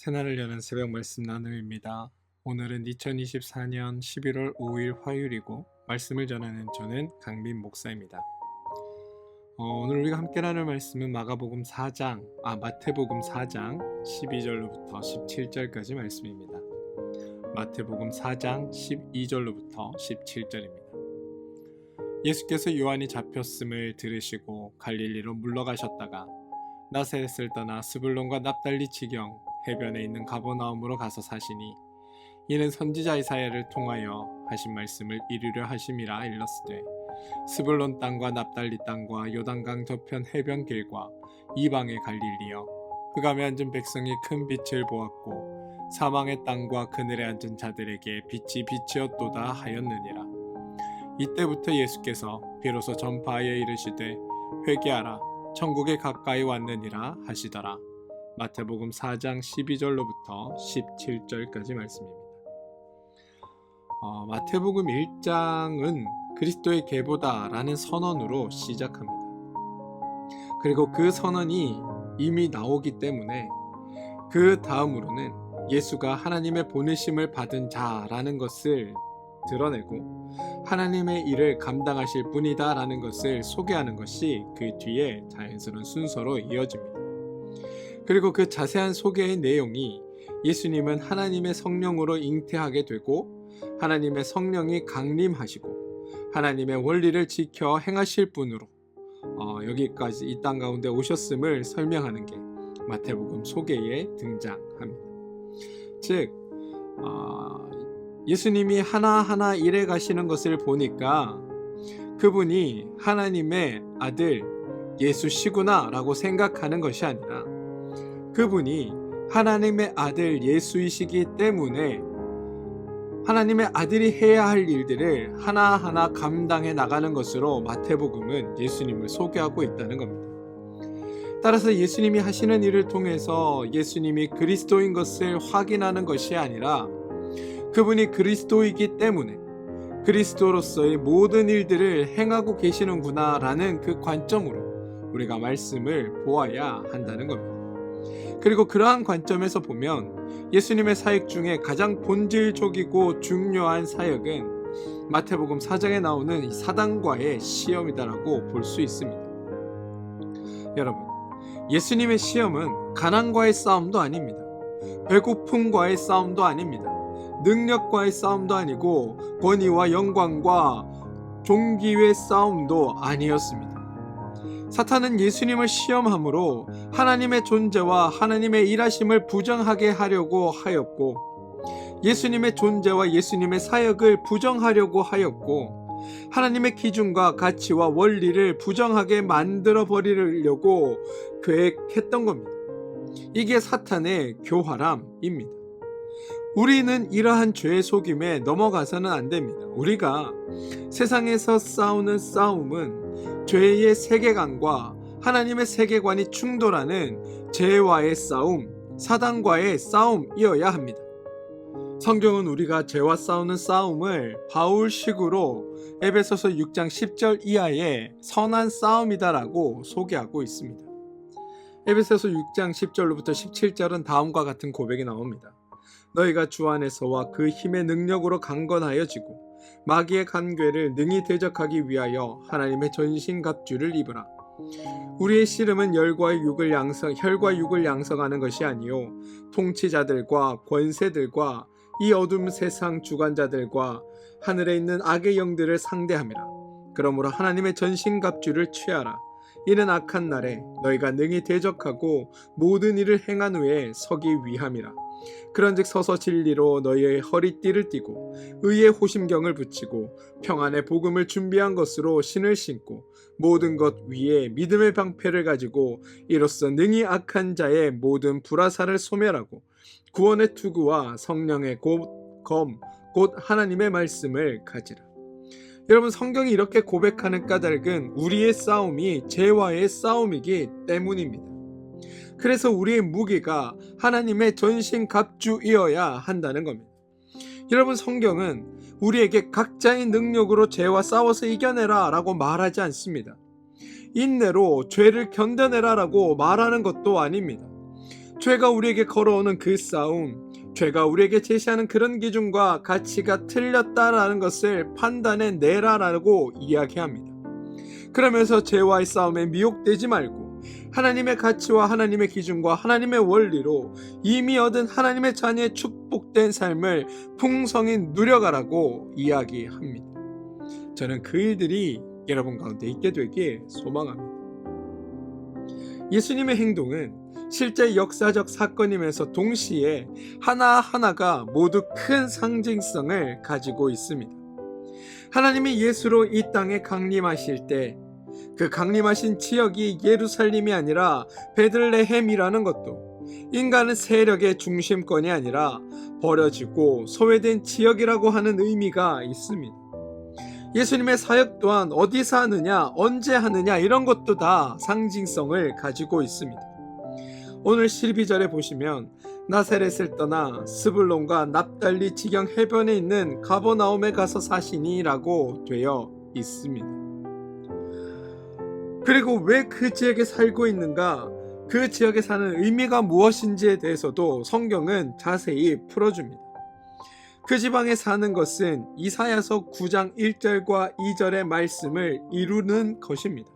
새날을 여는 새벽 말씀 나눔입니다. 오늘은 2024년 11월 5일 화요일이고 말씀을 전하는 저는 강민 목사입니다. 오늘 우리가 함께 나눌 말씀은 마태복음 4장 12절로부터 17절까지 말씀입니다. 마태복음 4장 12절로부터 17절입니다. 예수께서 요한이 잡혔음을 들으시고 갈릴리로 물러가셨다가 나사렛을 떠나 스불론과 납달리 지경 해변에 있는 가버나움으로 가서 사시니 이는 선지자 이사야를 통하여 하신 말씀을 이루려 하심이라 일렀으되 스불론 땅과 납달리 땅과 요단강 저편 해변길과 이방의 갈릴리여 흑암에 앉은 백성이 큰 빛을 보았고 사망의 땅과 그늘에 앉은 자들에게 빛이 비치었도다 하였느니라. 이때부터 예수께서 비로소 전파하여 이르시되 회개하라 천국에 가까이 왔느니라 하시더라. 마태복음 4장 12절로부터 17절까지 말씀입니다. 마태복음 1장은 그리스도의 계보다 라는 선언으로 시작합니다. 그리고 그 선언이 이미 나오기 때문에 그 다음으로는 예수가 하나님의 보내심을 받은 자라는 것을 드러내고 하나님의 일을 감당하실 분이다 라는 것을 소개하는 것이 그 뒤에 자연스러운 순서로 이어집니다. 그리고 그 자세한 소개의 내용이 예수님은 하나님의 성령으로 잉태하게 되고 하나님의 성령이 강림하시고 하나님의 원리를 지켜 행하실 분으로 여기까지 이 땅 가운데 오셨음을 설명하는 게 마태복음 소개에 등장합니다. 즉 예수님이 하나하나 일해 가시는 것을 보니까 그분이 하나님의 아들 예수시구나 라고 생각하는 것이 아니라 그분이 하나님의 아들 예수이시기 때문에 하나님의 아들이 해야 할 일들을 하나하나 감당해 나가는 것으로 마태복음은 예수님을 소개하고 있다는 겁니다. 따라서 예수님이 하시는 일을 통해서 예수님이 그리스도인 것을 확인하는 것이 아니라 그분이 그리스도이기 때문에 그리스도로서의 모든 일들을 행하고 계시는구나 라는 그 관점으로 우리가 말씀을 보아야 한다는 겁니다. 그리고 그러한 관점에서 보면 예수님의 사역 중에 가장 본질적이고 중요한 사역은 마태복음 4장에 나오는 사단과의 시험이다라고 볼 수 있습니다. 여러분, 예수님의 시험은 가난과의 싸움도 아닙니다. 배고픔과의 싸움도 아닙니다. 능력과의 싸움도 아니고 권위와 영광과 종기의 싸움도 아니었습니다. 사탄은 예수님을 시험함으로 하나님의 존재와 하나님의 일하심을 부정하게 하려고 하였고 예수님의 존재와 예수님의 사역을 부정하려고 하였고 하나님의 기준과 가치와 원리를 부정하게 만들어 버리려고 계획했던 겁니다. 이게 사탄의 교활함입니다. 우리는 이러한 죄의 속임에 넘어가서는 안 됩니다. 우리가 세상에서 싸우는 싸움은 죄의 세계관과 하나님의 세계관이 충돌하는 죄와의 싸움, 사단과의 싸움이어야 합니다. 성경은 우리가 죄와 싸우는 싸움을 바울식으로 에베소서 6장 10절 이하의 선한 싸움이다라고 소개하고 있습니다. 에베소서 6장 10절로부터 17절은 다음과 같은 고백이 나옵니다. 너희가 주 안에서와 그 힘의 능력으로 강건하여지고 마귀의 간궤를 능히 대적하기 위하여 하나님의 전신갑주를 입으라. 우리의 씨름은 혈과 육을 양성하는 것이 아니요 통치자들과 권세들과 이 어둠 세상 주관자들과 하늘에 있는 악의 영들을 상대함이라. 그러므로 하나님의 전신갑주를 취하라. 이는 악한 날에 너희가 능히 대적하고 모든 일을 행한 후에 서기 위함이라. 그런즉 서서 진리로 너희의 허리띠를 띠고 의의 호심경을 붙이고 평안의 복음을 준비한 것으로 신을 신고 모든 것 위에 믿음의 방패를 가지고 이로써 능히 악한 자의 모든 불화살을 소멸하고 구원의 투구와 성령의 검 곧 하나님의 말씀을 가지라. 여러분, 성경이 이렇게 고백하는 까닭은 우리의 싸움이 죄와의 싸움이기 때문입니다. 그래서 우리의 무기가 하나님의 전신갑주이어야 한다는 겁니다. 여러분, 성경은 우리에게 각자의 능력으로 죄와 싸워서 이겨내라 라고 말하지 않습니다. 인내로 죄를 견뎌내라 라고 말하는 것도 아닙니다. 죄가 우리에게 걸어오는 그 싸움, 죄가 우리에게 제시하는 그런 기준과 가치가 틀렸다라는 것을 판단해 내라라고 이야기합니다. 그러면서 죄와의 싸움에 미혹되지 말고 하나님의 가치와 하나님의 기준과 하나님의 원리로 이미 얻은 하나님의 자녀의 축복된 삶을 풍성히 누려가라고 이야기합니다. 저는 그 일들이 여러분 가운데 있게 되길 소망합니다. 예수님의 행동은 실제 역사적 사건이면서 동시에 하나하나가 모두 큰 상징성을 가지고 있습니다. 하나님이 예수로 이 땅에 강림하실 때 그 강림하신 지역이 예루살렘이 아니라 베들레헴이라는 것도 인간은 세력의 중심권이 아니라 버려지고 소외된 지역이라고 하는 의미가 있습니다. 예수님의 사역 또한 어디서 하느냐, 언제 하느냐 이런 것도 다 상징성을 가지고 있습니다. 오늘 12절에 보시면 나사렛을 떠나 스불론과 납달리 지경 해변에 있는 가버나움에 가서 사시니라고 되어 있습니다. 그리고 왜 그 지역에 살고 있는가, 그 지역에 사는 의미가 무엇인지에 대해서도 성경은 자세히 풀어줍니다. 그 지방에 사는 것은 이사야서 9장 1절과 2절의 말씀을 이루는 것입니다.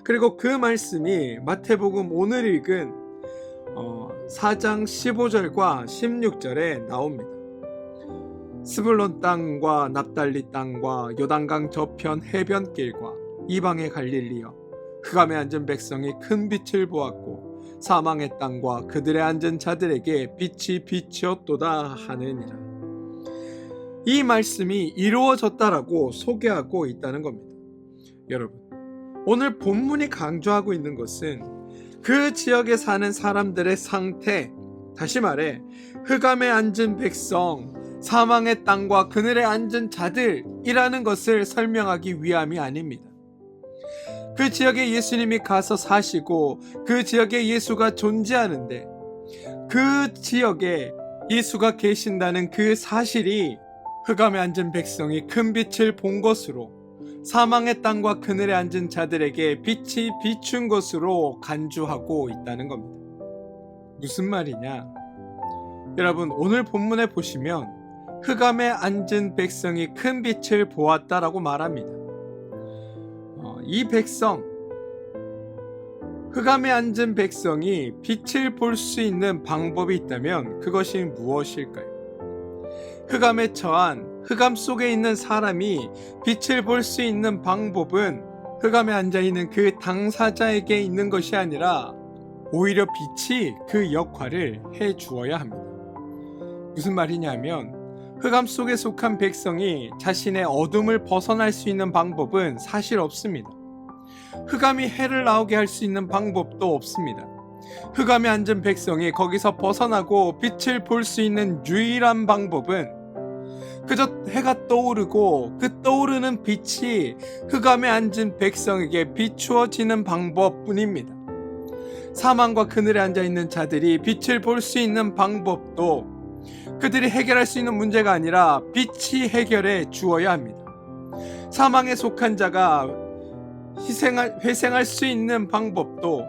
그리고 그 말씀이 마태복음 오늘 읽은 4장 15절과 16절에 나옵니다. 스불론 땅과 납달리 땅과 요단강 저편 해변길과 이방의 갈릴리여, 흑암에 앉은 백성이 큰 빛을 보았고 사망의 땅과 그들의 앉은 자들에게 빛이 비추었도다 하느니라. 이 말씀이 이루어졌다라고 소개하고 있다는 겁니다. 여러분, 오늘 본문이 강조하고 있는 것은 그 지역에 사는 사람들의 상태, 다시 말해 흑암에 앉은 백성, 사망의 땅과 그늘에 앉은 자들이라는 것을 설명하기 위함이 아닙니다. 그 지역에 예수님이 가서 사시고 그 지역에 예수가 존재하는데 그 지역에 예수가 계신다는 그 사실이 흑암에 앉은 백성이 큰 빛을 본 것으로 사망의 땅과 그늘에 앉은 자들에게 빛이 비춘 것으로 간주하고 있다는 겁니다. 무슨 말이냐? 여러분, 오늘 본문에 보시면 흑암에 앉은 백성이 큰 빛을 보았다라고 말합니다. 이 백성, 흑암에 앉은 백성이 빛을 볼 수 있는 방법이 있다면 그것이 무엇일까요? 흑암에 처한, 흑암 속에 있는 사람이 빛을 볼 수 있는 방법은 흑암에 앉아있는 그 당사자에게 있는 것이 아니라 오히려 빛이 그 역할을 해 주어야 합니다. 무슨 말이냐면 흑암 속에 속한 백성이 자신의 어둠을 벗어날 수 있는 방법은 사실 없습니다. 흑암이 해를 나오게 할 수 있는 방법도 없습니다. 흑암에 앉은 백성이 거기서 벗어나고 빛을 볼 수 있는 유일한 방법은 그저 해가 떠오르고 그 떠오르는 빛이 흑암에 앉은 백성에게 비추어지는 방법뿐입니다. 사망과 그늘에 앉아있는 자들이 빛을 볼 수 있는 방법도 그들이 해결할 수 있는 문제가 아니라 빛이 해결해 주어야 합니다. 사망에 속한 자가 회생할 수 있는 방법도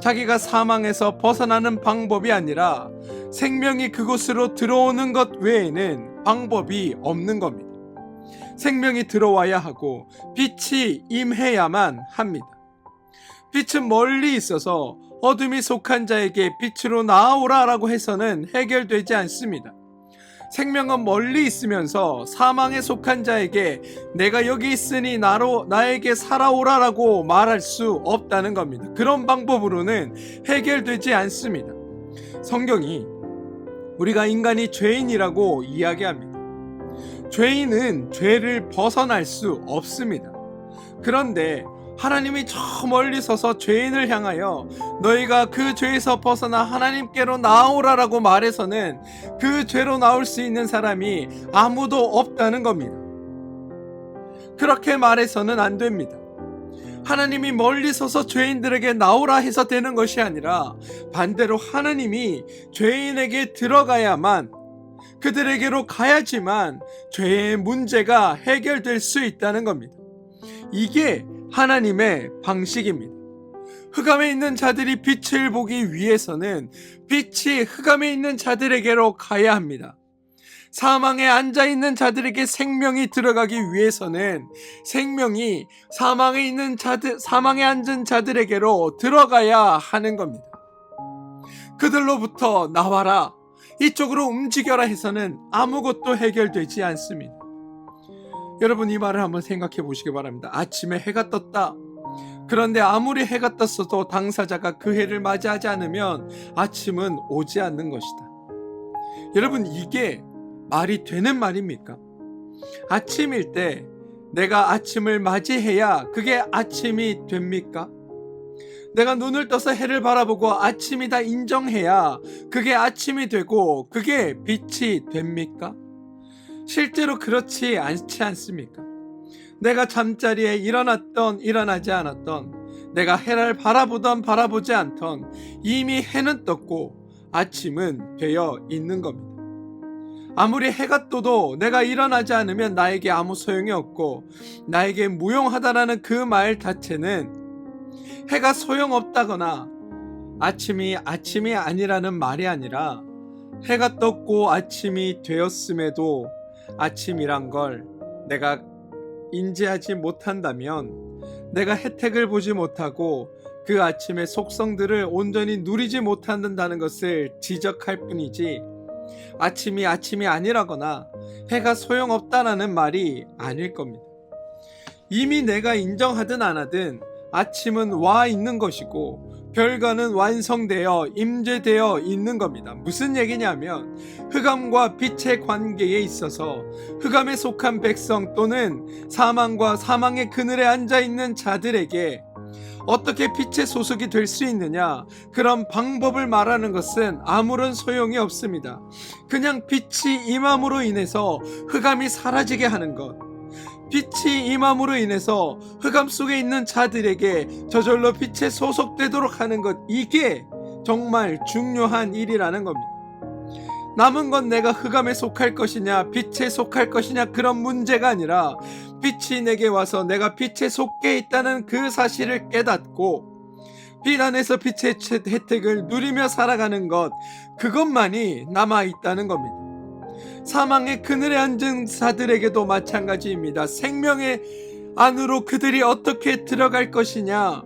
자기가 사망에서 벗어나는 방법이 아니라 생명이 그곳으로 들어오는 것 외에는 방법이 없는 겁니다. 생명이 들어와야 하고 빛이 임해야만 합니다. 빛은 멀리 있어서 어둠이 속한 자에게 빛으로 나아오라라고 해서는 해결되지 않습니다. 생명은 멀리 있으면서 사망에 속한 자에게 내가 여기 있으니 나에게 살아오라라고 말할 수 없다는 겁니다. 그런 방법으로는 해결되지 않습니다. 성경이 우리가 인간이 죄인이라고 이야기합니다. 죄인은 죄를 벗어날 수 없습니다. 그런데 하나님이 저 멀리 서서 죄인을 향하여 너희가 그 죄에서 벗어나 하나님께로 나오라라고 말해서는 그 죄로 나올 수 있는 사람이 아무도 없다는 겁니다. 그렇게 말해서는 안 됩니다. 하나님이 멀리 서서 죄인들에게 나오라 해서 되는 것이 아니라 반대로 하나님이 죄인에게 들어가야만, 그들에게로 가야지만 죄의 문제가 해결될 수 있다는 겁니다. 이게 하나님의 방식입니다. 흑암에 있는 자들이 빛을 보기 위해서는 빛이 흑암에 있는 자들에게로 가야 합니다. 사망에 앉아있는 자들에게 생명이 들어가기 위해서는 생명이 사망에 앉은 자들에게로 들어가야 하는 겁니다. 그들로부터 나와라, 이쪽으로 움직여라 해서는 아무것도 해결되지 않습니다. 여러분, 이 말을 한번 생각해 보시기 바랍니다. 아침에 해가 떴다. 그런데 아무리 해가 떴어도 당사자가 그 해를 맞이하지 않으면 아침은 오지 않는 것이다. 여러분, 이게 말이 되는 말입니까? 아침일 때 내가 아침을 맞이해야 그게 아침이 됩니까? 내가 눈을 떠서 해를 바라보고 아침이다 인정해야 그게 아침이 되고 그게 빛이 됩니까? 실제로 그렇지 않지 않습니까? 내가 잠자리에 일어났던 일어나지 않았던, 내가 해를 바라보던 바라보지 않던 이미 해는 떴고 아침은 되어 있는 겁니다. 아무리 해가 떠도 내가 일어나지 않으면 나에게 아무 소용이 없고 나에게 무용하다라는 그 말 자체는 해가 소용없다거나 아침이 아니라는 말이 아니라, 해가 떴고 아침이 되었음에도 아침이란 걸 내가 인지하지 못한다면, 내가 혜택을 보지 못하고 그 아침의 속성들을 온전히 누리지 못한다는 것을 지적할 뿐이지, 아침이 아니라거나 해가 소용없다라는 말이 아닐 겁니다. 이미 내가 인정하든 안 하든 아침은 와 있는 것이고 결과는 완성되어 임재되어 있는 겁니다. 무슨 얘기냐면, 흑암과 빛의 관계에 있어서 흑암에 속한 백성 또는 사망과 사망의 그늘에 앉아있는 자들에게 어떻게 빛의 소속이 될 수 있느냐, 그런 방법을 말하는 것은 아무런 소용이 없습니다. 그냥 빛이 임함으로 인해서 흑암이 사라지게 하는 것, 빛이 임함으로 인해서 흑암 속에 있는 자들에게 저절로 빛에 소속되도록 하는 것, 이게 정말 중요한 일이라는 겁니다. 남은 건 내가 흑암에 속할 것이냐 빛에 속할 것이냐 그런 문제가 아니라, 빛이 내게 와서 내가 빛에 속해 있다는 그 사실을 깨닫고 빛 안에서 빛의 혜택을 누리며 살아가는 것, 그것만이 남아있다는 겁니다. 사망의 그늘에 앉은 자들에게도 마찬가지입니다. 생명의 안으로 그들이 어떻게 들어갈 것이냐,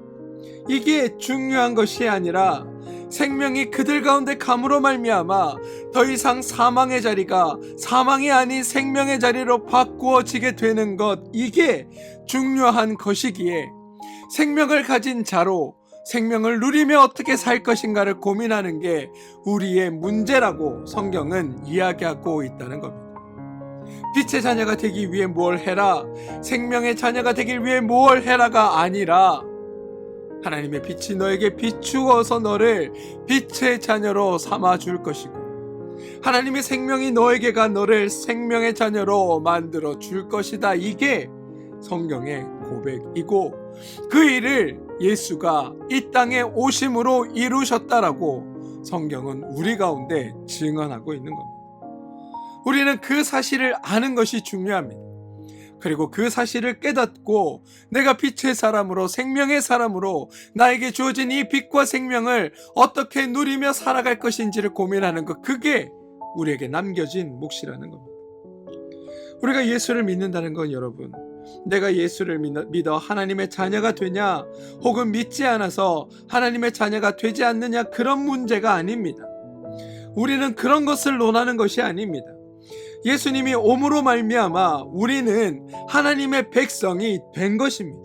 이게 중요한 것이 아니라 생명이 그들 가운데 감으로 말미암아 더 이상 사망의 자리가 사망이 아닌 생명의 자리로 바꾸어지게 되는 것, 이게 중요한 것이기에 생명을 가진 자로 생명을 누리며 어떻게 살 것인가를 고민하는 게 우리의 문제라고 성경은 이야기하고 있다는 겁니다. 빛의 자녀가 되기 위해 뭘 해라, 생명의 자녀가 되기 위해 뭘 해라가 아니라, 하나님의 빛이 너에게 비추어서 너를 빛의 자녀로 삼아줄 것이고, 하나님의 생명이 너에게가 너를 생명의 자녀로 만들어 줄 것이다. 이게 성경의 고백이고, 그 일을 예수가 이 땅에 오심으로 이루셨다라고 성경은 우리 가운데 증언하고 있는 겁니다. 우리는 그 사실을 아는 것이 중요합니다. 그리고 그 사실을 깨닫고 내가 빛의 사람으로, 생명의 사람으로 나에게 주어진 이 빛과 생명을 어떻게 누리며 살아갈 것인지를 고민하는 것, 그게 우리에게 남겨진 몫이라는 겁니다. 우리가 예수를 믿는다는 건, 여러분, 내가 예수를 믿어 하나님의 자녀가 되냐 혹은 믿지 않아서 하나님의 자녀가 되지 않느냐, 그런 문제가 아닙니다. 우리는 그런 것을 논하는 것이 아닙니다. 예수님이 옴으로 말미암아 우리는 하나님의 백성이 된 것입니다.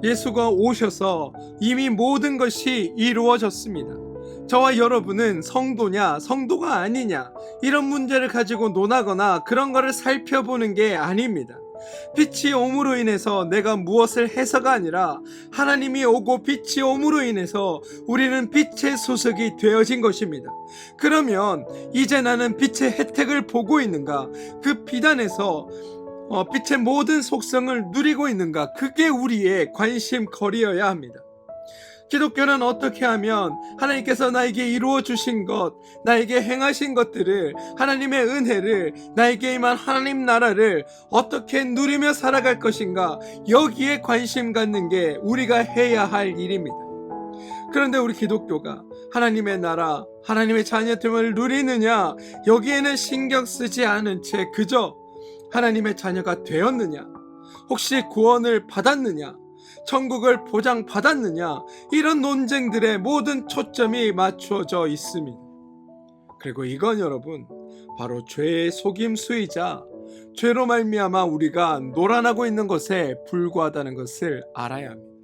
예수가 오셔서 이미 모든 것이 이루어졌습니다. 저와 여러분은 성도냐 성도가 아니냐 이런 문제를 가지고 논하거나 그런 거를 살펴보는 게 아닙니다. 빛이 옴으로 인해서 내가 무엇을 해서가 아니라, 하나님이 오고 빛이 옴으로 인해서 우리는 빛의 소속이 되어진 것입니다. 그러면 이제 나는 빛의 혜택을 보고 있는가, 그 빛 안에서 빛의 모든 속성을 누리고 있는가, 그게 우리의 관심거리여야 합니다. 기독교는 어떻게 하면 하나님께서 나에게 이루어 주신 것, 나에게 행하신 것들을, 하나님의 은혜를, 나에게 임한 하나님 나라를 어떻게 누리며 살아갈 것인가, 여기에 관심 갖는 게 우리가 해야 할 일입니다. 그런데 우리 기독교가 하나님의 나라, 하나님의 자녀됨을 누리느냐, 여기에는 신경 쓰지 않은 채 그저 하나님의 자녀가 되었느냐, 혹시 구원을 받았느냐, 천국을 보장받았느냐, 이런 논쟁들의 모든 초점이 맞춰져 있습니다. 그리고 이건 여러분 바로 죄의 속임수이자 죄로 말미암아 우리가 노란하고 있는 것에 불과하다는 것을 알아야 합니다.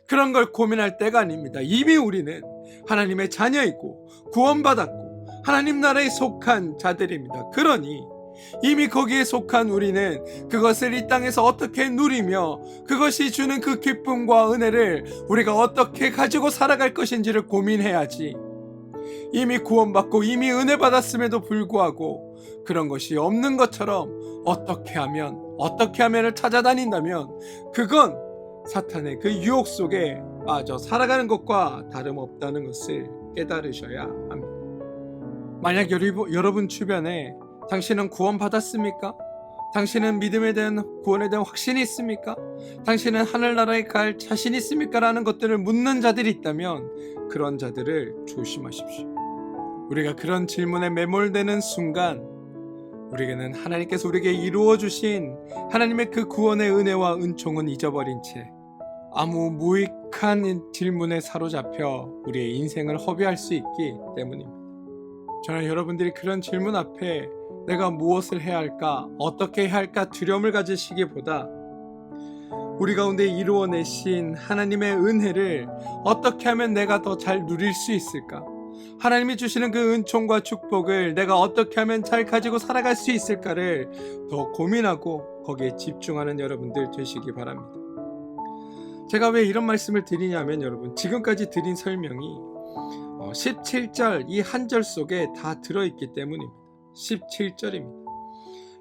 그런 걸 고민할 때가 아닙니다. 이미 우리는 하나님의 자녀이고 구원받았고 하나님 나라에 속한 자들입니다. 그러니 이미 거기에 속한 우리는 그것을 이 땅에서 어떻게 누리며 그것이 주는 그 기쁨과 은혜를 우리가 어떻게 가지고 살아갈 것인지를 고민해야지, 이미 구원받고 이미 은혜 받았음에도 불구하고 그런 것이 없는 것처럼 어떻게 하면을 찾아다닌다면 그건 사탄의 그 유혹 속에 빠져 살아가는 것과 다름없다는 것을 깨달으셔야 합니다. 만약 여러분 주변에 당신은 구원받았습니까? 당신은 믿음에 대한 구원에 대한 확신이 있습니까? 당신은 하늘나라에 갈 자신이 있습니까? 라는 것들을 묻는 자들이 있다면 그런 자들을 조심하십시오. 우리가 그런 질문에 매몰되는 순간 우리에게는 하나님께서 우리에게 이루어 주신 하나님의 그 구원의 은혜와 은총은 잊어버린 채 아무 무익한 질문에 사로잡혀 우리의 인생을 허비할 수 있기 때문입니다. 저는 여러분들이 그런 질문 앞에 내가 무엇을 해야 할까, 어떻게 해야 할까 두려움을 가지시기보다 우리 가운데 이루어내신 하나님의 은혜를 어떻게 하면 내가 더 잘 누릴 수 있을까, 하나님이 주시는 그 은총과 축복을 내가 어떻게 하면 잘 가지고 살아갈 수 있을까를 더 고민하고 거기에 집중하는 여러분들 되시기 바랍니다. 제가 왜 이런 말씀을 드리냐면 여러분, 지금까지 드린 설명이 17절 이 한 절 속에 다 들어있기 때문입니다. 17절입니다.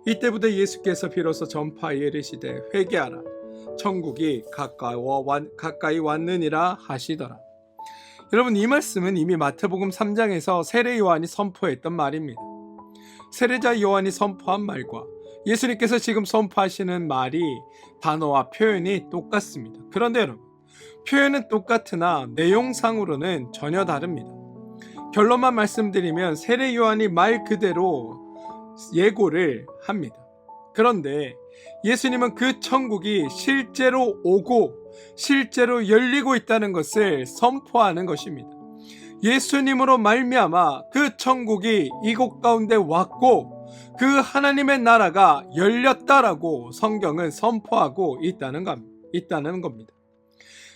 이때부터 예수께서 비로소 전파하여 이르시되 회개하라, 천국이 가까이 왔느니라 하시더라. 여러분, 이 말씀은 이미 마태복음 3장에서 세례 요한이 선포했던 말입니다. 세례자 요한이 선포한 말과 예수님께서 지금 선포하시는 말이 단어와 표현이 똑같습니다. 그런데 여러분, 표현은 똑같으나 내용상으로는 전혀 다릅니다. 결론만 말씀드리면 세례 요한이 말 그대로 예고를 합니다. 그런데 예수님은 그 천국이 실제로 오고 실제로 열리고 있다는 것을 선포하는 것입니다. 예수님으로 말미암아 그 천국이 이곳 가운데 왔고 그 하나님의 나라가 열렸다라고 성경은 선포하고 있다는 겁니다.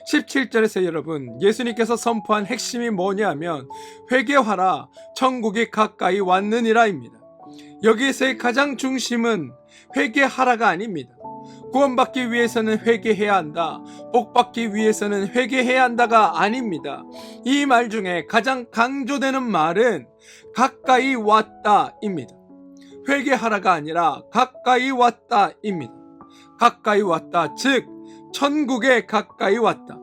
17절에서 여러분, 예수님께서 선포한 핵심이 뭐냐면 회개하라, 천국이 가까이 왔느니라입니다. 여기에서의 가장 중심은 회개하라가 아닙니다. 구원받기 위해서는 회개해야 한다, 복받기 위해서는 회개해야 한다가 아닙니다. 이 말 중에 가장 강조되는 말은 가까이 왔다입니다. 회개하라가 아니라 가까이 왔다입니다. 가까이 왔다, 즉 천국에 가까이 왔다,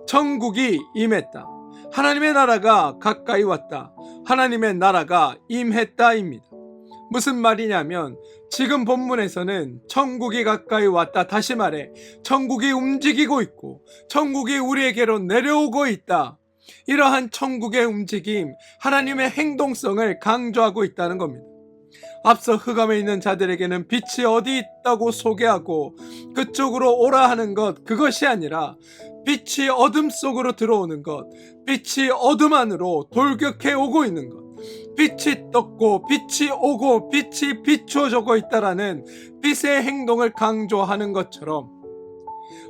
천국이 임했다, 하나님의 나라가 가까이 왔다, 하나님의 나라가 임했다입니다. 무슨 말이냐면 지금 본문에서는 천국이 가까이 왔다, 다시 말해 천국이 움직이고 있고 천국이 우리에게로 내려오고 있다, 이러한 천국의 움직임, 하나님의 행동성을 강조하고 있다는 겁니다. 앞서 흑암에 있는 자들에게는 빛이 어디 있다고 소개하고 그쪽으로 오라 하는 것, 그것이 아니라 빛이 어둠 속으로 들어오는 것, 빛이 어둠 안으로 돌격해 오고 있는 것, 빛이 떴고 빛이 오고 빛이 비추어지고 있다라는 빛의 행동을 강조하는 것처럼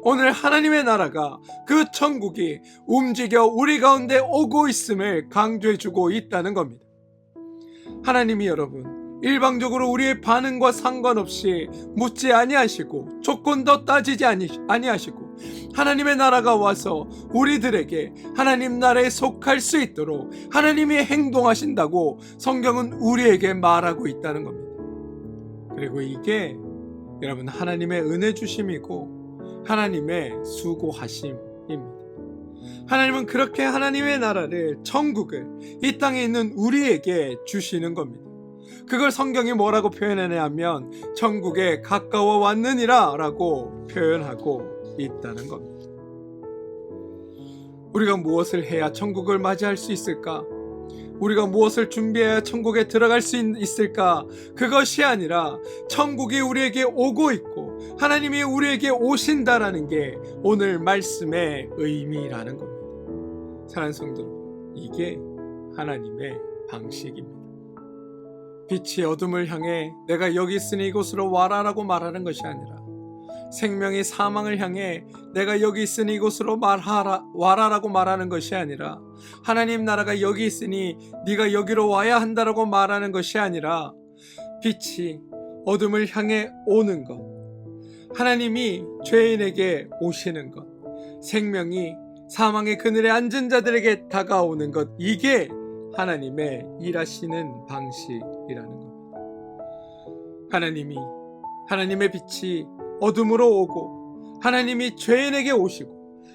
오늘 하나님의 나라가, 그 천국이 움직여 우리 가운데 오고 있음을 강조해주고 있다는 겁니다. 하나님이 여러분 일방적으로 우리의 반응과 상관없이 묻지 아니하시고 조건도 따지지 아니하시고 하나님의 나라가 와서 우리들에게 하나님 나라에 속할 수 있도록 하나님이 행동하신다고 성경은 우리에게 말하고 있다는 겁니다. 그리고 이게 여러분 하나님의 은혜 주심이고 하나님의 수고하심입니다. 하나님은 그렇게 하나님의 나라를, 천국을 이 땅에 있는 우리에게 주시는 겁니다. 그걸 성경이 뭐라고 표현하냐면 천국에 가까워 왔느니라 라고 표현하고 있다는 겁니다. 우리가 무엇을 해야 천국을 맞이할 수 있을까? 우리가 무엇을 준비해야 천국에 들어갈 수 있을까? 그것이 아니라 천국이 우리에게 오고 있고 하나님이 우리에게 오신다라는 게 오늘 말씀의 의미라는 겁니다. 사랑하는 성도 여러분, 이게 하나님의 방식입니다. 빛이 어둠을 향해 내가 여기 있으니 이곳으로 와라라고 말하는 것이 아니라 생명이 사망을 향해 내가 여기 있으니 이곳으로 와라라고 말하는 것이 아니라 하나님 나라가 여기 있으니 네가 여기로 와야 한다라고 말하는 것이 아니라 빛이 어둠을 향해 오는 것, 하나님이 죄인에게 오시는 것, 생명이 사망의 그늘에 앉은 자들에게 다가오는 것, 이게 하나님의 일하시는 방식이라는 겁니다. 하나님의 빛이 어둠으로 오고 하나님이 죄인에게 오시고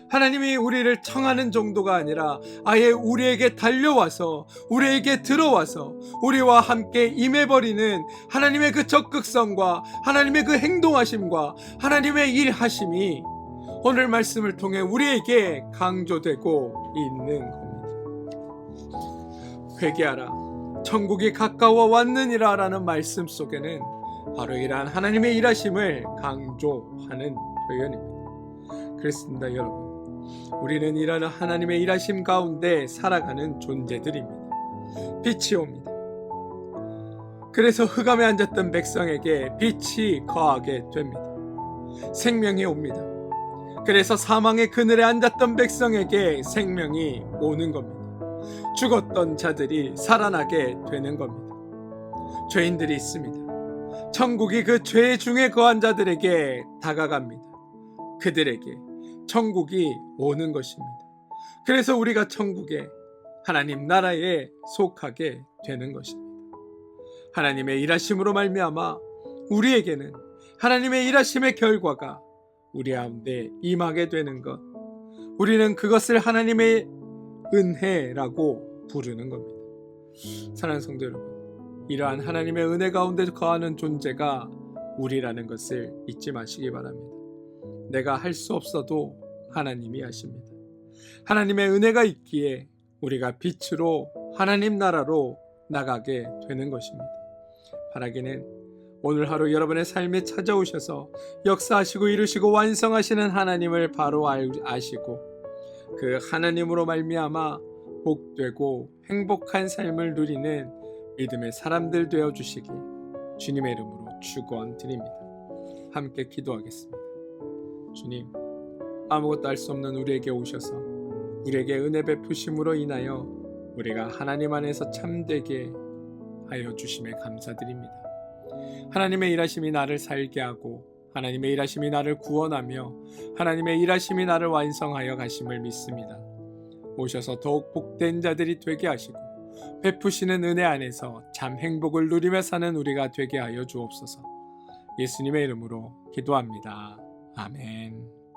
하나님이 우리를 청하는 정도가 아니라 아예 우리에게 달려와서 우리에게 들어와서 우리와 함께 임해버리는 하나님의 그 적극성과 하나님의 그 행동하심과 하나님의 일하심이 오늘 말씀을 통해 우리에게 강조되고 있는 겁니다. 회개하라, 천국이 가까워 왔느니라 라는 말씀 속에는 바로 이러한 하나님의 일하심을 강조하는 표현입니다. 그렇습니다, 여러분. 우리는 이러한 하나님의 일하심 가운데 살아가는 존재들입니다. 빛이 옵니다. 그래서 흑암에 앉았던 백성에게 빛이 거하게 됩니다. 생명이 옵니다. 그래서 사망의 그늘에 앉았던 백성에게 생명이 오는 겁니다. 죽었던 자들이 살아나게 되는 겁니다. 죄인들이 있습니다. 천국이 그 죄 중에 거한 자들에게 다가갑니다. 그들에게 천국이 오는 것입니다. 그래서 우리가 천국에 하나님 나라에 속하게 되는 것입니다. 하나님의 일하심으로 말미암아 우리에게는 하나님의 일하심의 결과가 우리 가운데 임하게 되는 것, 우리는 그것을 하나님의 은혜라고 부르는 겁니다. 사랑하는 성도 여러분, 이러한 하나님의 은혜 가운데 거하는 존재가 우리라는 것을 잊지 마시기 바랍니다. 내가 할 수 없어도 하나님이 하십니다. 하나님의 은혜가 있기에 우리가 빛으로 하나님 나라로 나가게 되는 것입니다. 바라기는 오늘 하루 여러분의 삶에 찾아오셔서 역사하시고 이루시고 완성하시는 하나님을 바로 아시고 그 하나님으로 말미암아 복되고 행복한 삶을 누리는 믿음의 사람들 되어주시기 주님의 이름으로 축원드립니다. 함께 기도하겠습니다. 주님, 아무것도 할 수 없는 우리에게 오셔서 우리에게 은혜 베푸심으로 인하여 우리가 하나님 안에서 참되게 하여 주심에 감사드립니다. 하나님의 일하심이 나를 살게 하고 하나님의 일하심이 나를 구원하며 하나님의 일하심이 나를 완성하여 가심을 믿습니다. 오셔서 더욱 복된 자들이 되게 하시고 베푸시는 은혜 안에서 참 행복을 누리며 사는 우리가 되게 하여 주옵소서. 예수님의 이름으로 기도합니다. 아멘.